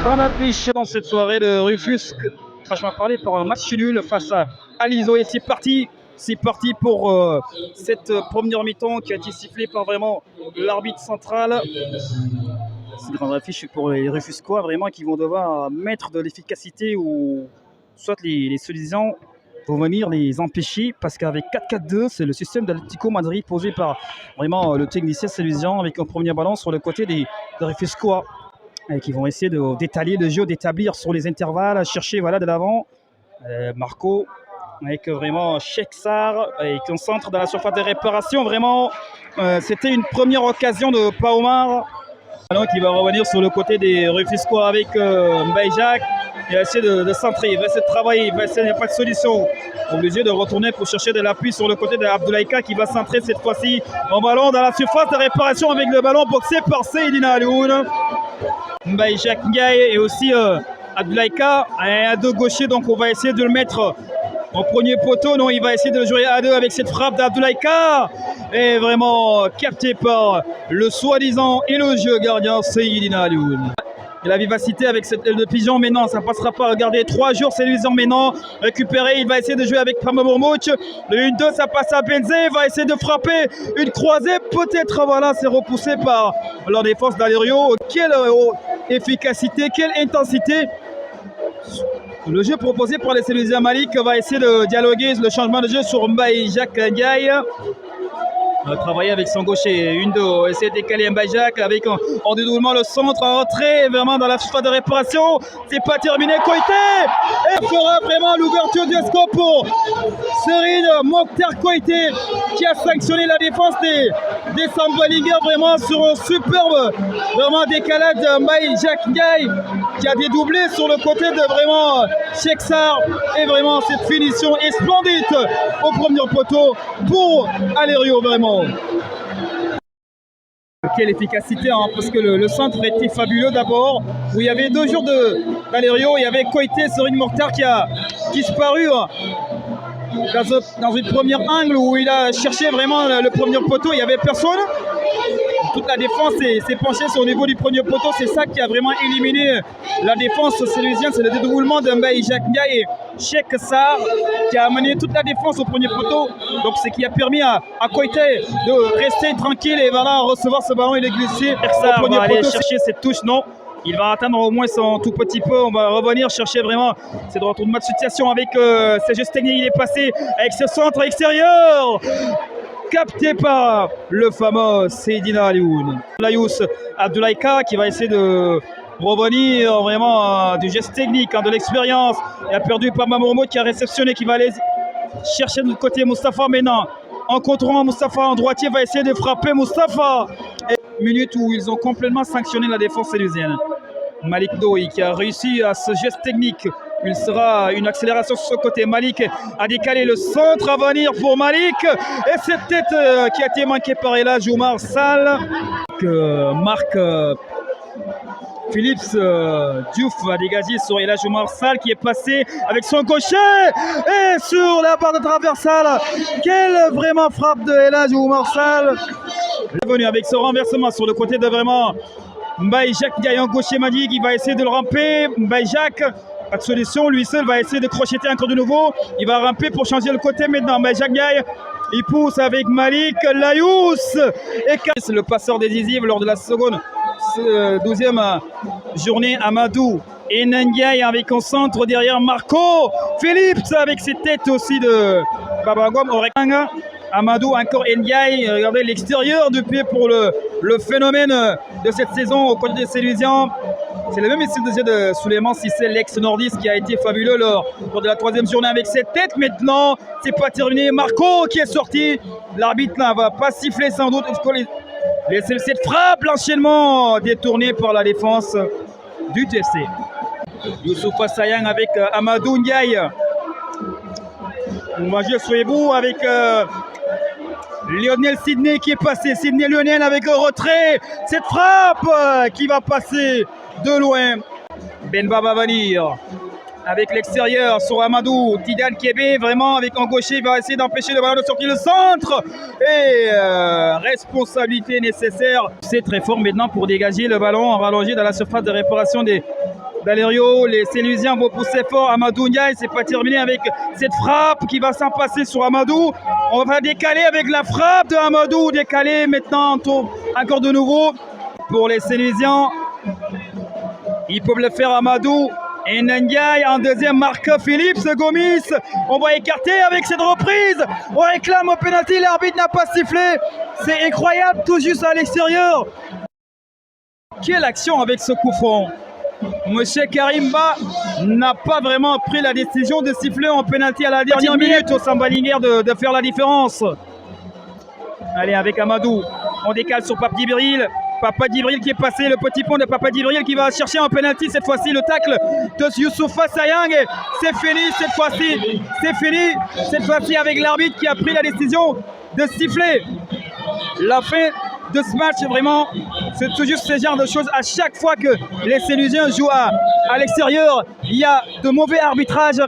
Grande affiche dans cette soirée de Rufus, franchement parlé, pour un match nul face à l'ISO. Et c'est parti pour cette première mi-temps qui a été sifflée par vraiment l'arbitre central. C'est une grande affiche pour les Rufuscois vraiment qui vont devoir mettre de l'efficacité ou soit les solutions vont venir les empêcher parce qu'avec 4-4-2, c'est le système d'Atlético Madrid posé par vraiment le technicien Sélusian avec un premier ballon sur le côté des Rufuscois. Et qui vont essayer d'étaler le jeu, d'établir sur les intervalles, chercher voilà, de l'avant. Marco avec vraiment Cheikh Sarr et qui concentre dans la surface de réparation. Vraiment, c'était une première occasion de Paomar. Qui va revenir sur le côté des Rufuscois avec Mbaye Jacques. Il va essayer de centrer, il va essayer de travailler, il va essayer, il n'y a pas de solution. Obligé de retourner pour chercher de l'appui sur le côté d'Abdoulaïka qui va centrer cette fois-ci en ballon dans la surface de réparation avec le ballon boxé par Seydina Alioune. Mbaye Jacques Ndiaye et aussi Abdoulaïka, un deux gaucher, donc on va essayer de le mettre en premier poteau. Non, il va essayer de le jouer à deux avec cette frappe d'Abdoulaïka. Et vraiment capté par le soi-disant et le jeu gardien Seydina Alioune. Et la vivacité avec cette aile de pigeon, mais non, ça ne passera pas. Regardez, 3 jours, c'est Luisant, mais non. Récupéré, il va essayer de jouer avec Pama Mourmouch. Le 1-2, ça passe à Benzé, il va essayer de frapper. Une croisée, peut-être, voilà, c'est repoussé par leur défense d'Alerio. Quelle efficacité, quelle intensité. Le jeu proposé par les Sélusiens. Malik va essayer de dialoguer le changement de jeu sur Mbaye Jacques Ndiaye. Travailler avec son gaucher, essayer de décaler Mbaye Jacques avec en dédoublement le centre, en retrait, vraiment dans la surface de réparation. C'est pas terminé, Koité et fera vraiment l'ouverture du score pour Serine Mokhtar Koité qui a sanctionné la défense des Sambalinger vraiment sur un superbe vraiment décalage de Mbaye Jacques Ndiaye qui a dédoublé sur le côté de vraiment Cheikh Sarr et vraiment cette finition est splendide au premier poteau pour Alerio vraiment. Quelle efficacité hein, parce que le centre était fabuleux d'abord où il y avait 2 jours d'Alerio, il y avait Koité Serine Mokhtar qui a disparu dans une première angle où il a cherché vraiment le premier poteau, il n'y avait personne. Toute la défense s'est penchée sur le niveau du premier poteau, c'est ça qui a vraiment éliminé la défense sélusienne, c'est le dédoublement de Mbaye Jacques Ndiaye et Cheikh Sarr qui a amené toute la défense au premier poteau, donc ce qui a permis à Koité de rester tranquille et voilà, recevoir ce ballon, il est glissé. Sarr va aller chercher cette touche, non. Il va atteindre au moins son tout petit peu. On va revenir chercher vraiment. C'est de retournement de situation avec ses gestes techniques. Il est passé avec ce centre extérieur. Capté par le fameux Seydina Alioune. Layous Abdoulaïka qui va essayer de revenir vraiment du geste technique, de l'expérience. Il a perdu par Mamourmoud qui a réceptionné, qui va aller chercher de l'autre côté Moustapha. Mais non, en contrôlant Moustapha en droitier, va essayer de frapper Moustapha. Minute où ils ont complètement sanctionné la défense sélusienne. Malik Doui qui a réussi à ce geste technique. Il sera une accélération sur ce côté. Malik a décalé le centre à venir pour Malik. Et cette tête qui a été manquée par Elhadj Oumar Sall. Marc Philips Diouf va dégager sur Elhadj Oumar Sall qui est passé avec son gaucher. Et sur la barre de traversale. Quelle vraiment frappe de Elhadj Oumar Sall. Revenu avec ce renversement sur le côté de vraiment Mbaye Jacques Ndiaye en gaucher magique, il va essayer de le ramper. Mbaye Jacques, pas de solution, lui seul va essayer de crocheter encore de nouveau. Il va ramper pour changer le côté maintenant. Mbaye Jacques Ndiaye, il pousse avec Malik Layous et c'est le passeur décisif lors de la seconde 12e journée. Amadou et Ndiaye avec un centre derrière Marco Philips avec ses têtes aussi de Babagom Orekanga. Amadou encore Ndiaye, regardez l'extérieur du pied pour le phénomène de cette saison au côté des Sélusiens. C'est le même style de jeu de Souleymane Cissé, l'ex-nordiste qui a été fabuleux lors de la 3e journée avec cette tête. Maintenant, c'est pas terminé. Marco qui est sorti. L'arbitre là va pas siffler sans doute. Cette frappe, l'enchaînement détourné par la défense du TFC. Youssoufa Sayang avec Amadou Ndiaye. On va jouer sur les bouts avec Lionel Sidney qui est passé. Sidney Lionel avec le retrait. Cette frappe qui va passer de loin. Benba va venir avec l'extérieur sur Amadou. Tidane Kébé vraiment avec un gaucher. Il va essayer d'empêcher le ballon de sortir le centre. Et responsabilité nécessaire. C'est très fort maintenant pour dégager le ballon en rallongé dans la surface de réparation des d'Alerio. Les Sélusiens vont pousser fort. Amadou Ndiaye, c'est pas terminé avec cette frappe qui va s'en passer sur Amadou. On va décaler avec la frappe de Amadou. Décaler maintenant, encore de nouveau pour les Sélusiens. Ils peuvent le faire Amadou. Et Ndiaye en deuxième marque Philippe Gomis. On va écarter avec cette reprise. On réclame au pénalty. L'arbitre n'a pas sifflé. C'est incroyable, tout juste à l'extérieur. Quelle action avec ce coup franc. Monsieur Karimba n'a pas vraiment pris la décision de siffler en pénalty à la dernière minute au Samba Linguère de faire la différence. Allez, avec Amadou, on décale sur Pape Djibril. Papa Djibril qui est passé, le petit pont de Papa Djibril qui va chercher un penalty cette fois-ci, le tacle de Youssoufa Sayang. C'est fini cette fois-ci, c'est fini cette fois-ci avec l'arbitre qui a pris la décision de siffler la fin de ce match. Vraiment, c'est tout juste ce genre de choses. À chaque fois que les Sélusiens jouent à l'extérieur, il y a de mauvais arbitrages.